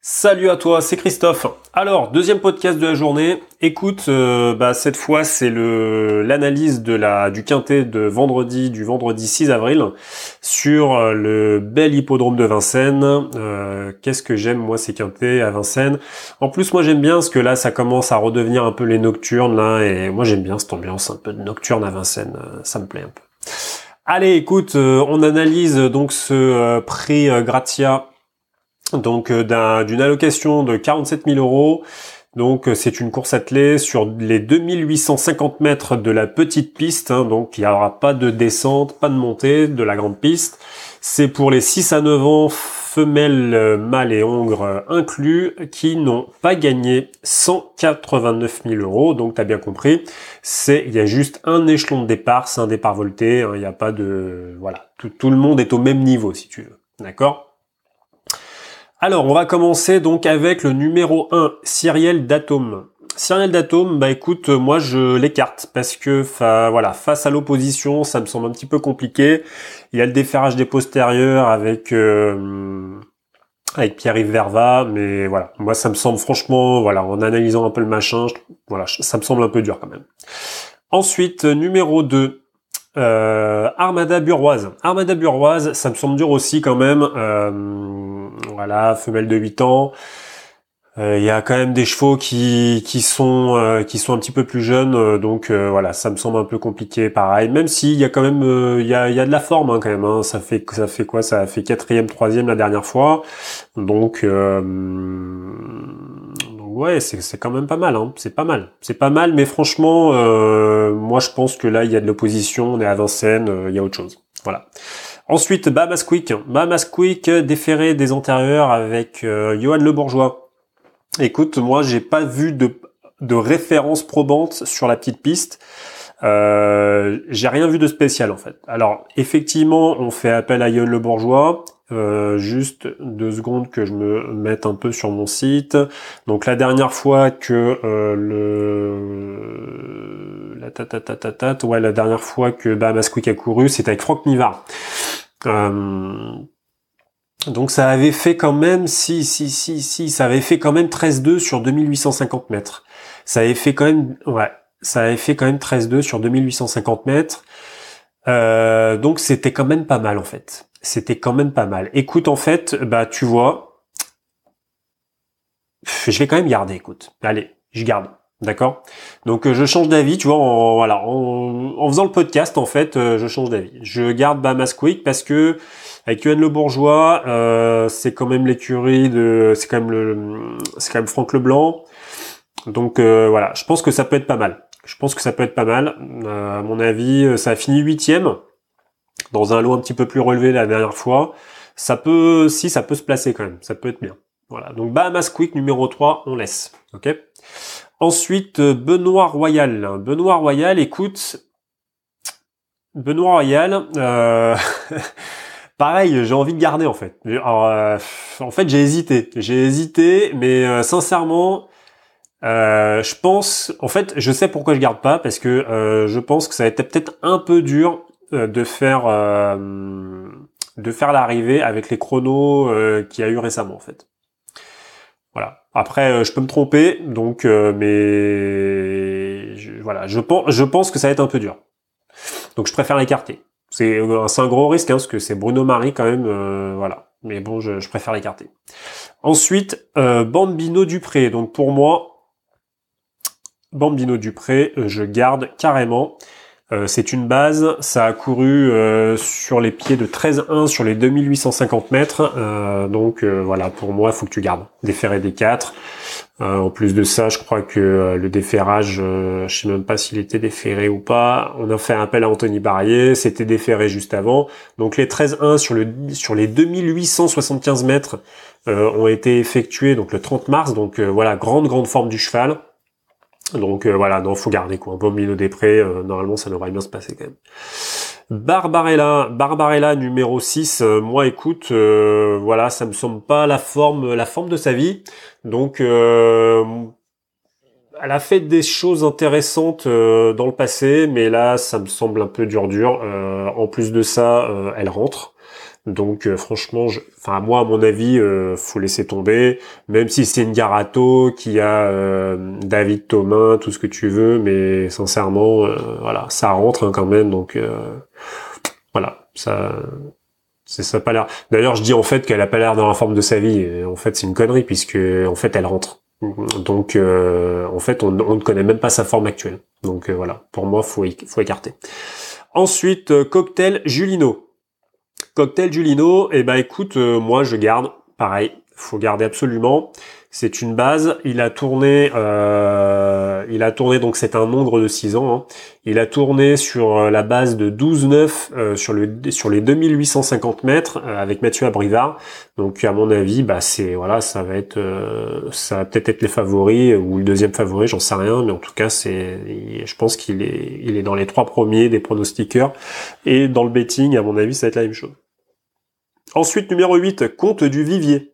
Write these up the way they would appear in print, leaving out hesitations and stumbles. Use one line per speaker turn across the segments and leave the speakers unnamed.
Salut à toi, c'est Christophe. Alors, deuxième podcast de la journée. Écoute, cette fois c'est l'analyse du quintet du vendredi 6 avril sur le bel hippodrome de Vincennes. Qu'est-ce que j'aime moi ces quintets à Vincennes. En plus moi j'aime bien parce que là ça commence à redevenir un peu les nocturnes là et moi j'aime bien cette ambiance un peu de nocturne à Vincennes, ça me plaît un peu. Allez, écoute, on analyse donc ce prix Grazia. Donc d'une allocation de 47 000 euros. Donc c'est une course attelée sur les 2850 mètres de la petite piste. Donc il n'y aura pas de descente, pas de montée de la grande piste. C'est pour les 6 à 9 ans, femelles, mâles et hongres inclus, qui n'ont pas gagné 189 000 euros. Donc t'as bien compris, il y a juste un échelon de départ, c'est un départ volté. Il n'y a pas de... Voilà, tout le monde est au même niveau si tu veux. D'accord ? Alors, on va commencer donc avec le numéro 1, Cyriel d'Atome. Cyriel d'Atome, écoute, moi je l'écarte parce que face à l'opposition, ça me semble un petit peu compliqué. Il y a le déferrage des postérieurs avec Pierre-Yves Verva, mais voilà, moi ça me semble franchement, en analysant un peu le machin, ça me semble un peu dur quand même. Ensuite, numéro 2. Armada Burroise. Armada Burroise, ça me semble dur aussi quand même. Femelle de 8 ans. Il y a quand même des chevaux qui sont un petit peu plus jeunes, donc ça me semble un peu compliqué. Pareil, même s'il y a quand même il y a de la forme quand même. Ça fait quoi? Ça a fait 4e, 3e la dernière fois. Donc ouais, c'est quand même pas mal, c'est pas mal, mais franchement, moi je pense que là il y a de l'opposition, on est à Vincennes, il y a autre chose. Voilà. Ensuite, Bahamas Quick, déféré des antérieurs avec Johan Le Bourgeois. Écoute, moi j'ai pas vu de référence probante sur la petite piste. J'ai rien vu de spécial en fait. Alors effectivement, on fait appel à Johan Le Bourgeois. Juste 2 secondes que je me mette un peu sur mon site. Donc la dernière fois que la dernière fois que Bahamas Quick a couru, c'était avec Franck Nivard. Donc ça avait fait quand même ça avait fait quand même 13-2 sur 2850 mètres. Ça avait fait quand même 13-2 sur 2850 mètres. Donc c'était quand même pas mal en fait. C'était quand même pas mal. Écoute, en fait, tu vois, je vais quand même garder, écoute. Allez, je garde. D'accord? Donc je change d'avis, tu vois, en faisant le podcast, en fait, je change d'avis. Je garde Bahamas Quick parce que avec Johan Le Bourgeois, c'est quand même l'écurie c'est quand même Franck Leblanc. Donc je pense que ça peut être pas mal. À mon avis, ça a fini 8e dans un lot un petit peu plus relevé la dernière fois. Ça peut se placer quand même. Ça peut être bien. Voilà. Donc Bahamas Quick numéro 3, on laisse. Ok. Ensuite, Benoît Royal, écoute, Benoît Royal, pareil, j'ai envie de garder en fait. Alors, en fait, j'ai hésité, mais sincèrement, je pense, en fait, je sais pourquoi je garde pas, parce que je pense que ça a été peut-être un peu dur de faire l'arrivée avec les chronos qu'il y a eu récemment en fait. Voilà. Après, je peux me tromper, donc, mais je pense que ça va être un peu dur. Donc, je préfère l'écarter. C'est un gros risque, parce que c'est Bruno Marie quand même, Mais bon, je préfère l'écarter. Ensuite, Bambino Dupré. Donc, pour moi, Bambino Dupré, je garde carrément. C'est une base, ça a couru sur les pieds de 13-1 sur les 2850 mètres, pour moi il faut que tu gardes, déféré des 4. En plus de ça, je crois que le déferrage, je sais même pas s'il était déféré ou pas, on a fait appel à Anthony Barrier, c'était déféré juste avant, donc les 13-1 sur les 2875 mètres ont été effectués donc le 30 mars, donc grande forme du cheval. Donc non, faut garder quoi. Un Bambino Dupré, normalement ça devrait bien se passer quand même. Barbarella numéro 6, moi écoute, ça me semble pas la forme de sa vie. Donc elle a fait des choses intéressantes dans le passé, mais là ça me semble un peu dur. En plus de ça, elle rentre. Donc franchement, moi à mon avis, faut laisser tomber. Même si c'est une Garato qui a David Thomas, tout ce que tu veux, mais sincèrement, voilà, ça rentre quand même. Donc voilà, ça a pas l'air. D'ailleurs, je dis en fait qu'elle a pas l'air dans la forme de sa vie. Et en fait, c'est une connerie puisque en fait, elle rentre. Donc en fait, on ne connaît même pas sa forme actuelle. Donc voilà, pour moi, faut écarter. Ensuite, Cocktail Julino. Cocktail Julino, écoute, moi je garde, pareil, faut garder absolument. C'est une base. Il a tourné donc c'est un nombre de 6 ans. Hein. Il a tourné sur la base de 12,9 sur les 2850 mètres avec Mathieu Abrivard. Donc à mon avis, ça va peut-être être les favoris ou le deuxième favori, j'en sais rien, mais en tout cas je pense qu'il est dans les 3 premiers des pronostiqueurs et dans le betting, à mon avis, ça va être la même chose. Ensuite, numéro 8, Comte du Vivier.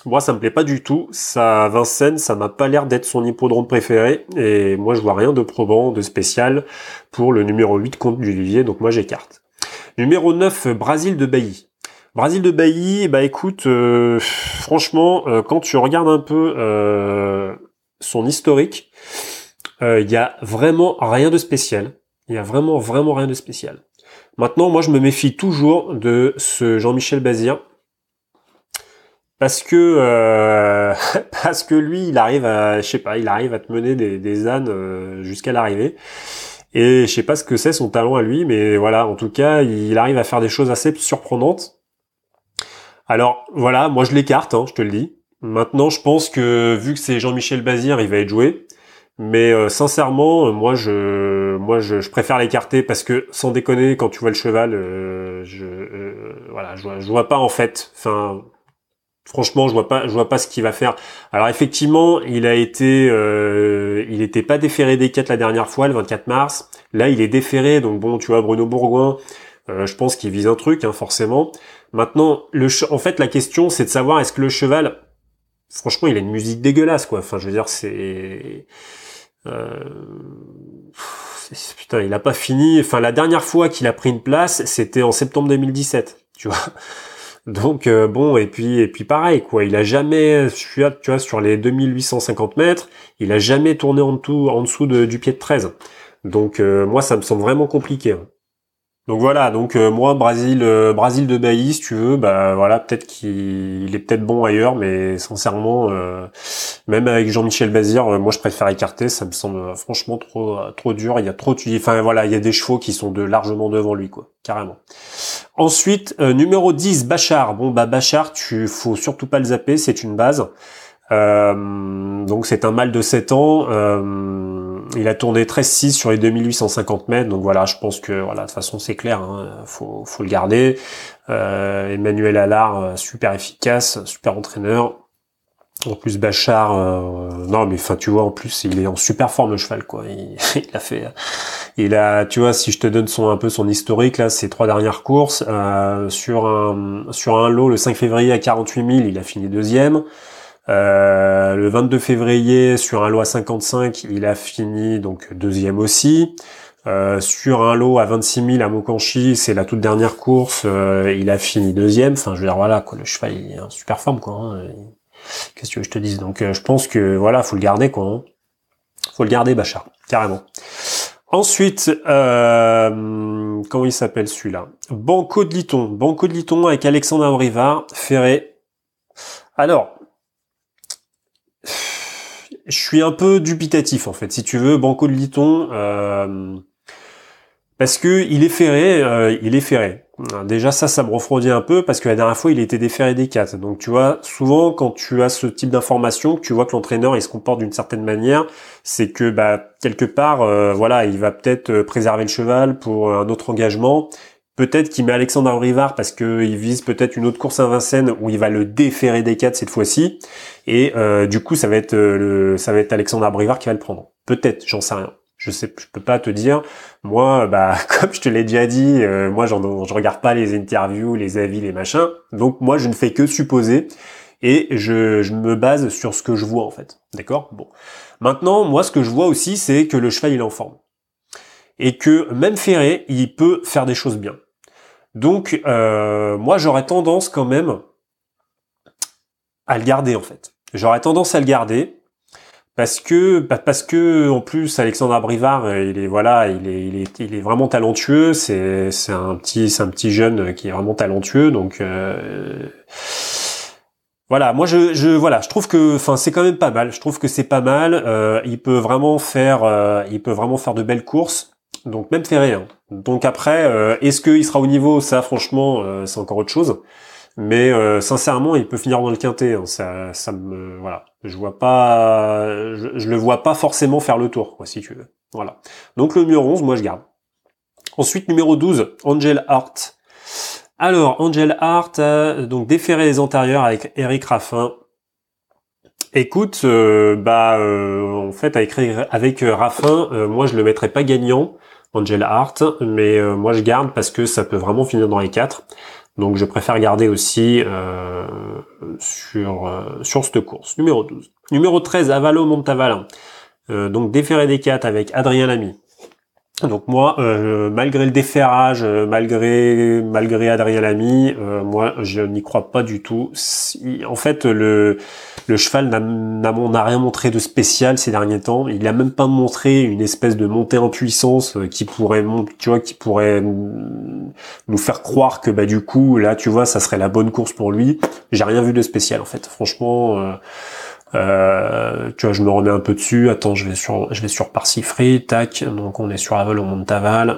Moi, ça me plaît pas du tout. Ça, Vincennes, ça m'a pas l'air d'être son hippodrome préféré. Et moi, je vois rien de probant, de spécial pour le numéro 8, Comte du Vivier. Donc moi, j'écarte. Numéro 9, Brasil de Bailly. Brasil de Bailly, écoute, franchement, quand tu regardes un peu son historique, il y a vraiment rien de spécial. Il y a vraiment rien de spécial. Maintenant, moi, je me méfie toujours de ce Jean-Michel Bazir parce que lui, il arrive à te mener des ânes jusqu'à l'arrivée. Et je sais pas ce que c'est son talent à lui, mais voilà, en tout cas, il arrive à faire des choses assez surprenantes. Alors voilà, moi je l'écarte, je te le dis. Maintenant, je pense que vu que c'est Jean-Michel Bazir, il va être joué. Mais sincèrement, moi je préfère l'écarter parce que sans déconner, quand tu vois le cheval, je vois pas en fait. Enfin, franchement, je vois pas ce qu'il va faire. Alors effectivement, il était pas déféré des 4 la dernière fois, le 24 mars. Là, il est déféré, donc bon, tu vois, Bruno Bourgoin, je pense qu'il vise un truc, forcément. Maintenant, en fait, la question, c'est de savoir est-ce que le cheval, franchement, il a une musique dégueulasse, quoi. Enfin, je veux dire, putain, il a pas fini. Enfin, la dernière fois qu'il a pris une place, c'était en septembre 2017, tu vois. Donc bon, et puis pareil, quoi. Il a jamais, tu vois, sur les 2850 mètres, il a jamais tourné en dessous du pied de 13. Donc moi, ça me semble vraiment compliqué. Donc voilà, moi Brasil de Bailly, si tu veux, voilà, peut-être qu'il est peut-être bon ailleurs, mais sincèrement, même avec Jean-Michel Bazir, moi je préfère écarter, ça me semble franchement trop dur, il y a il y a des chevaux qui sont largement devant lui, quoi, carrément. Ensuite, numéro 10, Bachar. Bon Bachar, faut surtout pas le zapper, c'est une base. Donc c'est un mâle de 7 ans. Il a tourné 13-6 sur les 2850 mètres. Donc voilà, je pense que voilà, de toute façon c'est clair, faut le garder. Emmanuel Allard, super efficace, super entraîneur. En plus Bachar, non mais enfin tu vois, en plus il est en super forme le cheval, quoi. Tu vois, si je te donne un peu son historique là, ses 3 dernières courses, sur un lot le 5 février à 48 000, il a fini deuxième. Le 22 février, sur un lot à 55, il a fini donc deuxième aussi. Sur un lot à 26 000 à Mokanchi, c'est la toute dernière course, il a fini deuxième. Enfin, je veux dire, voilà, quoi, le cheval il est en super forme, quoi. Qu'est-ce que tu veux que je te dise? Donc, je pense que voilà, faut le garder, quoi. Faut le garder, Bachar, carrément. Ensuite, comment il s'appelle celui-là? Banco de Liton avec Alexandre Abrivard, Ferré. Alors, je suis un peu dubitatif en fait, si tu veux, Banco de Liton, parce que il est ferré. Déjà ça me refroidit un peu parce que la dernière fois il était déféré des 4. Donc tu vois, souvent quand tu as ce type d'information, que tu vois que l'entraîneur il se comporte d'une certaine manière, c'est que quelque part, voilà, il va peut-être préserver le cheval pour un autre engagement. Peut-être qu'il met Alexandre Abrivard parce qu'il vise peut-être une autre course à Vincennes où il va le déférer des 4 cette fois-ci. Et du coup, ça va être Alexandre Abrivard qui va le prendre. Peut-être, j'en sais rien. Je peux pas te dire. Moi, comme je te l'ai déjà dit, moi, je regarde pas les interviews, les avis, les machins. Donc, moi, je ne fais que supposer et je me base sur ce que je vois, en fait. D'accord? Bon. Maintenant, moi, ce que je vois aussi, c'est que le cheval, il est en forme. Et que même ferré, il peut faire des choses bien. Donc, moi, j'aurais tendance quand même à le garder, en fait. J'aurais tendance à le garder parce que en plus, Alexandre Brivard, il est vraiment talentueux. C'est un petit jeune qui est vraiment talentueux. Donc, voilà, moi je trouve que, enfin, c'est quand même pas mal. Je trouve que c'est pas mal. Il peut vraiment faire de belles courses. Donc même Ferré. Hein. Donc après, est-ce qu'il sera au niveau? Ça, franchement, c'est encore autre chose. Mais sincèrement, il peut finir dans le quintet. Hein. Voilà, je le vois pas forcément faire le tour, quoi, si tu veux. Voilà. Donc le numéro 11, moi je garde. Ensuite, numéro 12, Angel Heart. Alors, Angel Heart, donc déféré les antérieurs avec Eric Raffin. Écoute, en fait, avec Raffin, moi je le mettrais pas gagnant, Angel Heart, mais moi je garde parce que ça peut vraiment finir dans les 4. Donc je préfère garder aussi sur cette course. Numéro 12. Numéro 13, Avalo Montaval. Donc déféré des 4 avec Adrien Lamy. Donc moi, malgré le déferrage, malgré Adrien Lamy, moi je n'y crois pas du tout. En fait, le cheval n'a rien montré de spécial ces derniers temps. Il a même pas montré une espèce de montée en puissance qui pourrait nous faire croire que du coup là, tu vois, ça serait la bonne course pour lui. J'ai rien vu de spécial en fait. Franchement. Tu vois, je me remets un peu dessus. Attends, je vais sur Parsifree, tac. Donc on est sur Avalo Montaval.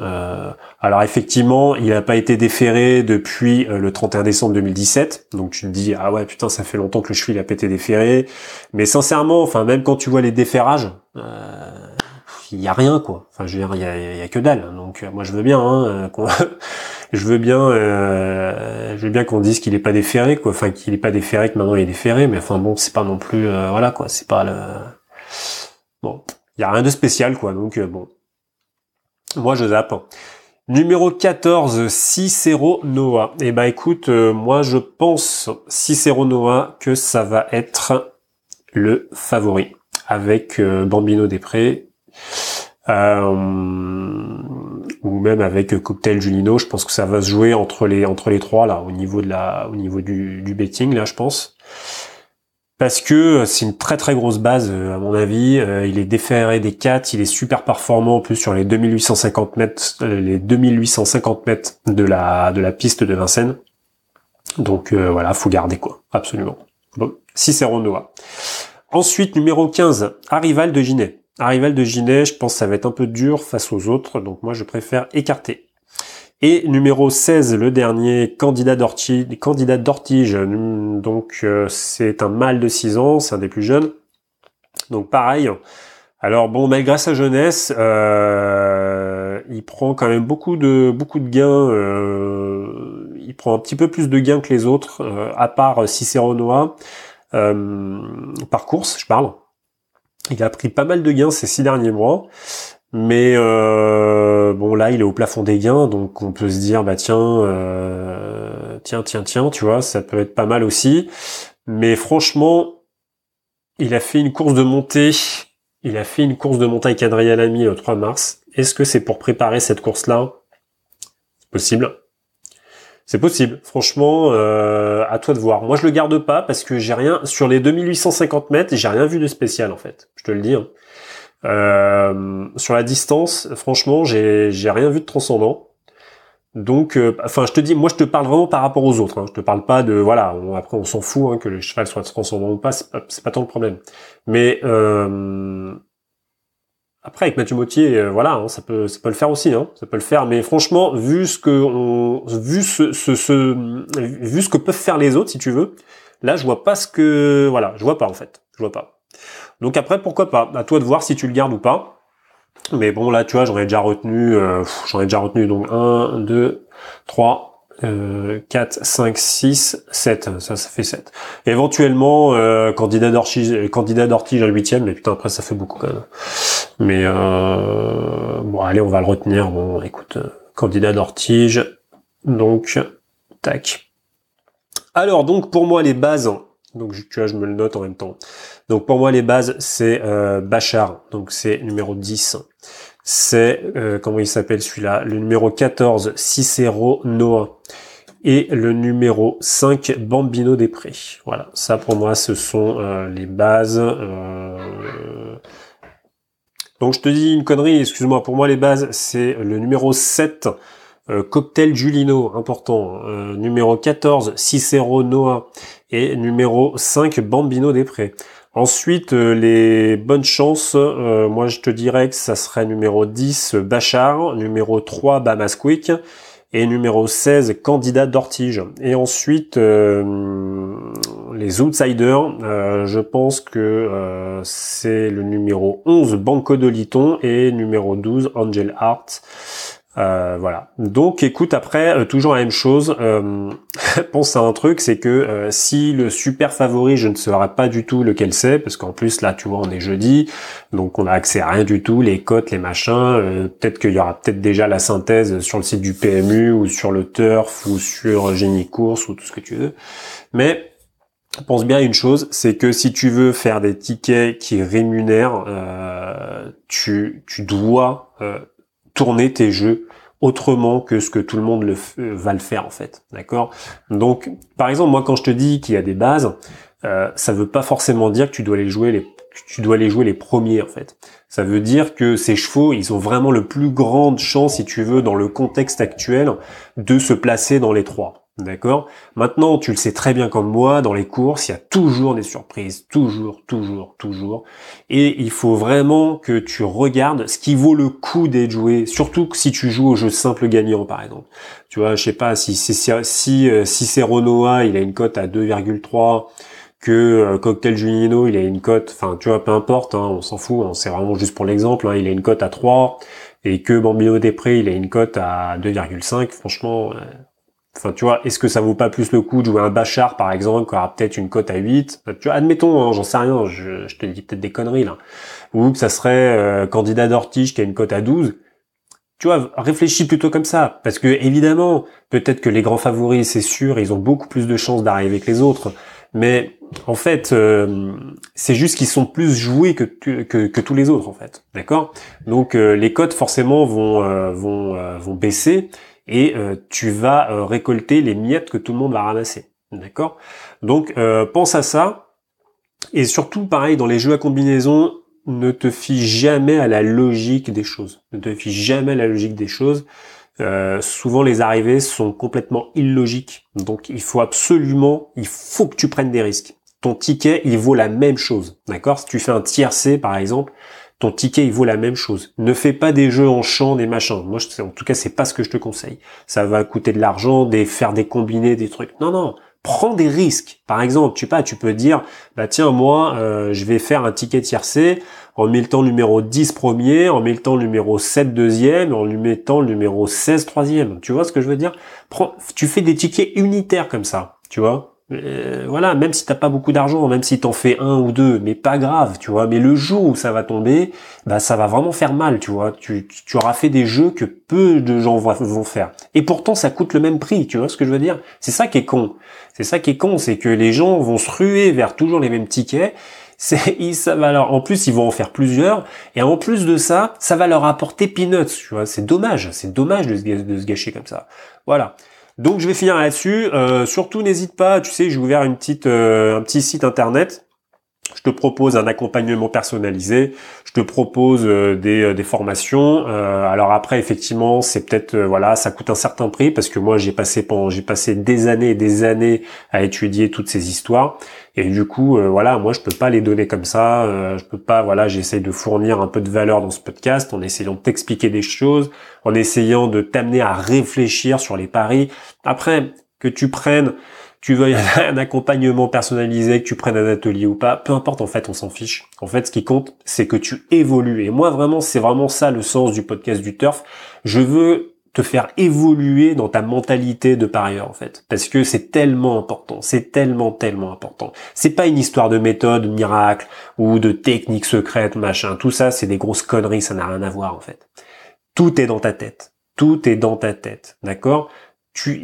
Alors effectivement, il n'a pas été déféré depuis le 31 décembre 2017. Donc tu te dis ah ouais putain, ça fait longtemps que le cheval a pas été déféré. Mais sincèrement, enfin même quand tu vois les déferrages, il y a rien quoi. Enfin je veux dire, il y a que dalle. Donc moi je veux bien je veux bien qu'on dise qu'il est pas déféré quoi, enfin qu'il est pas déféré, que maintenant il est déféré, mais enfin bon, c'est pas non plus voilà quoi, c'est pas le bon, il y a rien de spécial quoi, donc bon. Moi je zappe. Numéro 14, Cicero Noah. Eh ben écoute, moi je pense Cicero Noah que ça va être le favori avec Bambino Després. Ou même avec Cocktail Julino, je pense que ça va se jouer entre les trois là au niveau du betting là, je pense, parce que c'est une très très grosse base à mon avis. Il est déféré des 4, il est super performant en plus sur les 2850 mètres de la piste de Vincennes. Donc voilà, faut garder quoi, absolument. Bon, Cicero Noah. Ensuite, numéro 15, Arrival de Ginet. Arrival de Ginet, je pense que ça va être un peu dur face aux autres, donc moi je préfère écarter. Et numéro 16, le dernier, Candidat d'Ortige, donc c'est un mâle de 6 ans, c'est un des plus jeunes. Donc pareil, alors bon, malgré sa jeunesse, il prend quand même beaucoup de gains, il prend un petit peu plus de gains que les autres, à part Cicero Noah, par course, je parle. Il a pris pas mal de gains ces 6 derniers mois, mais bon là il est au plafond des gains, donc on peut se dire tiens, tu vois, ça peut être pas mal aussi. Mais franchement, il a fait une course de montée, avec Adrien Lamy le 3 mars. Est-ce que c'est pour préparer cette course-là? C'est possible. C'est possible. Franchement, à toi de voir. Moi, je le garde pas parce que j'ai rien sur les 2850 mètres. J'ai rien vu de spécial en fait. Je te le dis. Hein. Sur la distance, franchement, j'ai rien vu de transcendant. Donc, enfin, je te dis, moi, je te parle vraiment par rapport aux autres. Hein. Je te parle pas de voilà. Après, on s'en fout que le cheval soit transcendant ou pas. C'est pas tant le problème. Mais après avec Mathieu Mottier, voilà, hein, ça peut le faire aussi, hein, ça peut le faire. Mais franchement, vu ce que peuvent faire les autres, si tu veux, là, je vois pas je vois pas en fait, je vois pas. Donc après, pourquoi pas? À toi de voir si tu le gardes ou pas. Mais bon, là, tu vois, j'en ai déjà retenu donc 1, 2, 3. 4, 5, 6, 7, ça fait 7. Éventuellement, candidat d'Ortige en 8ème, mais putain, après ça fait beaucoup quand même. Mais bon, allez, on va le retenir. Bon, écoute, candidat d'Ortige, donc, tac. Alors, donc, pour moi, les bases, donc tu vois, je me le note en même temps. Donc, pour moi, les bases, c'est Bachar, donc c'est numéro 10. c'est, comment il s'appelle celui-là, le numéro 14, Cicero Noah. Et le numéro 5, Bambino des Prés. Voilà, ça pour moi ce sont les bases. Donc je te dis une connerie, excuse-moi, pour moi les bases c'est le numéro 7, Cocktail Giulino, important. Numéro 14, Cicero Noah. Et numéro 5, Bambino des Prés. Ensuite, les bonnes chances, moi je te dirais que ça serait numéro 10, Bachar, numéro 3, Bamasquick, et numéro 16, Candidat d'Ortige. Et ensuite, les outsiders, je pense que c'est le numéro 11, Banco de Liton, et numéro 12, Angel Heart. Voilà. Donc écoute, après, toujours la même chose, pense à un truc, c'est que si le super favori, je ne saurais pas du tout lequel c'est, parce qu'en plus là, tu vois, on est jeudi, donc on a accès à rien du tout, les cotes, les machins, peut-être qu'il y aura peut-être déjà la synthèse sur le site du PMU, ou sur le Turf, ou sur Génie Course, ou tout ce que tu veux, mais pense bien à une chose, c'est que si tu veux faire des tickets qui rémunèrent, tu dois tourner tes jeux autrement que ce que tout le monde va le faire en fait, d'accord? Donc, par exemple, moi quand je te dis qu'il y a des bases, ça veut pas forcément dire que tu dois les jouer les premiers en fait. Ça veut dire que ces chevaux, ils ont vraiment le plus grande chance, si tu veux, dans le contexte actuel, de se placer dans les 3. D'accord? Maintenant, tu le sais très bien comme moi, dans les courses, il y a toujours des surprises. Toujours. Et il faut vraiment que tu regardes ce qui vaut le coup d'être joué, surtout si tu joues au jeu simple gagnant, par exemple. Tu vois, je sais pas, si Cicero Noah, il a une cote à 2,3, que Cocktail Giulino, il a une cote, enfin, tu vois, peu importe, hein, on s'en fout, hein, c'est vraiment juste pour l'exemple, hein, il a une cote à 3, et que Bambino des Prés, il a une cote à 2,5, franchement... Enfin, tu vois, est-ce que ça vaut pas plus le coup de jouer un Bachar, par exemple, qui aura peut-être une cote à 8? Tu vois, admettons, hein, j'en sais rien, je te dis peut-être des conneries, là. Ou que ça serait Candidat d'Ortige qui a une cote à 12. Tu vois, réfléchis plutôt comme ça. Parce que, évidemment, peut-être que les grands favoris, c'est sûr, ils ont beaucoup plus de chances d'arriver que les autres. Mais, en fait, c'est juste qu'ils sont plus joués que tous les autres, en fait. D'accord? Donc, les cotes, forcément, vont baisser. Et tu vas récolter les miettes que tout le monde va ramasser. D'accord? Donc, pense à ça. Et surtout, pareil, dans les jeux à combinaison, ne te fie jamais à la logique des choses. Ne te fie jamais à la logique des choses. Souvent, les arrivées sont complètement illogiques. Donc, il faut que tu prennes des risques. Ton ticket, il vaut la même chose. D'accord? Si tu fais un tiercé, par exemple, ton ticket, il vaut la même chose. Ne fais pas des jeux en champ, des machins. Moi, en tout cas, c'est pas ce que je te conseille. Ça va coûter de l'argent, faire des combinés, des trucs. Non. Prends des risques. Par exemple, tu peux dire, bah tiens, moi, je vais faire un ticket tiercé en mettant le numéro 10 premier, en mettant le numéro 7 deuxième, en lui mettant le numéro 16 troisième. Tu vois ce que je veux dire? Tu fais des tickets unitaires comme ça, tu vois? Voilà, même si t'as pas beaucoup d'argent, même si t'en fais un ou deux, mais pas grave, tu vois. Mais le jour où ça va tomber, bah ça va vraiment faire mal, tu vois. Tu auras fait des jeux que peu de gens vont faire. Et pourtant, ça coûte le même prix, tu vois ce que je veux dire? C'est ça qui est con. C'est que les gens vont se ruer vers toujours les mêmes tickets. En plus, ils vont en faire plusieurs. Et en plus de ça, ça va leur apporter peanuts, tu vois. C'est dommage de se gâcher comme ça. Voilà. Donc je vais finir là-dessus. Surtout n'hésite pas, tu sais, j'ai ouvert un petit site internet. Je te propose un accompagnement personnalisé. Je te propose des formations. Alors après, effectivement, c'est peut-être voilà, ça coûte un certain prix parce que moi j'ai passé des années et des années à étudier toutes ces histoires. Et du coup, voilà, moi je peux pas les donner comme ça. Je peux pas. Voilà, j'essaye de fournir un peu de valeur dans ce podcast en essayant de t'expliquer des choses, en essayant de t'amener à réfléchir sur les paris. Après, que tu veuilles un accompagnement personnalisé, que tu prennes un atelier ou pas, peu importe, en fait, on s'en fiche. En fait, ce qui compte, c'est que tu évolues. Et moi, vraiment, c'est vraiment ça le sens du podcast du Turf. Je veux te faire évoluer dans ta mentalité de parieur, en fait. Parce que c'est tellement important. C'est tellement important. C'est pas une histoire de méthode miracle ou de technique secrète, machin. Tout ça, c'est des grosses conneries, ça n'a rien à voir, en fait. Tout est dans ta tête. Tout est dans ta tête. D'accord?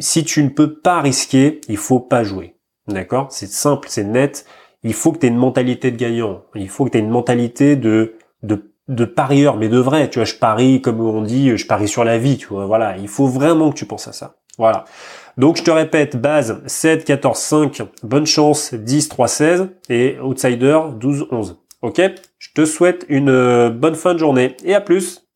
Si tu ne peux pas risquer, il faut pas jouer. D'accord? C'est simple, c'est net. Il faut que tu aies une mentalité de gagnant. Il faut que tu aies une mentalité de de parieur, mais de vrai, tu vois, je parie, comme on dit, je parie sur la vie, tu vois, voilà, il faut vraiment que tu penses à ça. Voilà. Donc je te répète, base 7, 14, 5, bonne chance 10, 3, 16 et outsider 12, 11. Ok? Je te souhaite une bonne fin de journée et à plus.